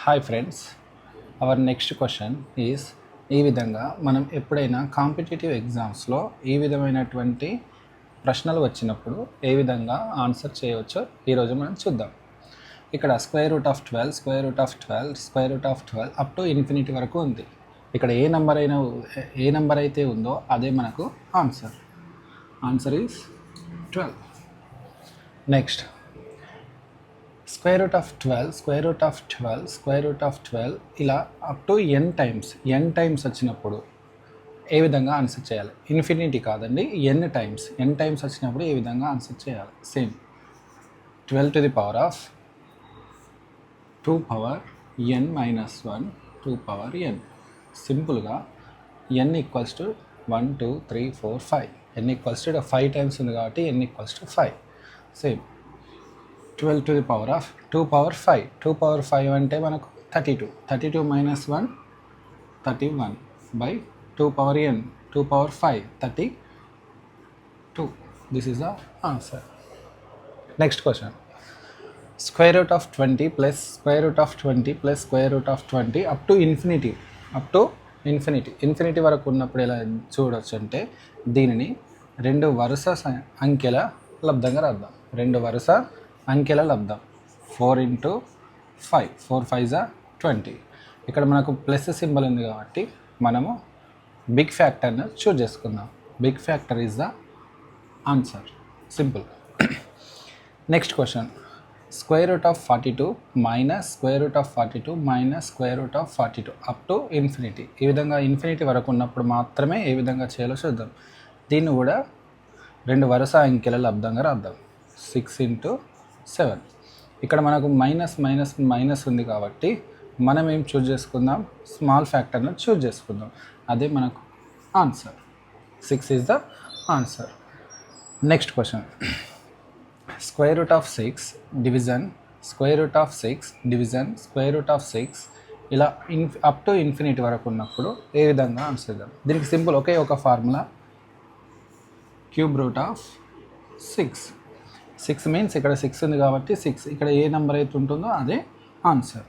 Hi friends, our next question is ఈ విధంగా మనం ఎప్పుడైనా కాంపిటేటివ్ ఎగ్జామ్స్లో ఈ విధమైనటువంటి ప్రశ్నలు వచ్చినప్పుడు ఏ విధంగా ఆన్సర్ చేయవచ్చో ఈరోజు మనం చూద్దాం. ఇక్కడ square root of 12, square root of 12, square root of 12 up to infinity వరకు ఉంది. ఇక్కడ ఏ నెంబర్ అయితే ఉందో అదే మనకు answer is 12. Next square root of 12, square root of 12, square root of 12 ఇలా అప్ టు n టైమ్స్ వచ్చినప్పుడు ఏ విధంగా ఆన్సర్ చేయాలి? ఇన్ఫినిటీ కాదండి, n టైమ్స్ వచ్చినప్పుడు ఏ విధంగా ఆన్సర్ చేయాలి? Same 12 to the power of 2 power n minus 1 2 power n. సింపుల్గా n equals to 1 2 3 4 5. n equals to 5 times ఉంది కాబట్టి n equals to 5. Same 12 to the power of 2 power 5. 2 power 5 అంటే మనకు 32 minus 1 31 by 2 power n 2 power 5 32. This is the answer. Next question. Square root of 20 plus square root of 20 plus square root of 20 up to infinity వరకు ఉన్నప్పుడు ఎలా చూడవచ్చు అంటే దీనిని రెండు వరుస అంకెల లబ్ధంగా రాద్దాం. 4 into 5, 4 5s are 20. ఇక్కడ మనకు ప్లస్ సింబల్ ఉంది కాబట్టి మనము బిగ్ ఫ్యాక్టర్ని చూజ్ చేసుకుందాం. Big factor is the answer. Simple. Next question. Square root of 42 minus square root of 42 minus square root of 42 up to infinity. ఈ విధంగా ఇన్ఫినిటీ వరకు ఉన్నప్పుడు మాత్రమే ఏ విధంగా చేయాలో చూద్దాం. దీన్ని కూడా రెండు వరుస అంకెల లబ్ధంగా రాద్దాం. 6 into 7. ఇక్కడ మనకు మైనస్ ఉంది కాబట్టి మనం ఏం చూజ్ చేసుకుందాం? స్మాల్ ఫ్యాక్టర్ను చూజ్ చేసుకుందాం. అదే మనకు answer. 6 is the answer. Next question. Square root of 6 division square root of 6 division square root of 6 ఇలా అప్ టు ఇన్ఫినిటీ వరకు ఉన్నప్పుడు ఏ విధంగా ఆన్సర్ చేద్దాం? దీనికి సింపుల్ ఒకే ఒక formula, cube root of 6 means ఇక్కడ 6 ఉంది కాబట్టి 6 ఇక్కడ ఏ నెంబర్ అయితే ఉంటుందో అదే ఆన్సర్.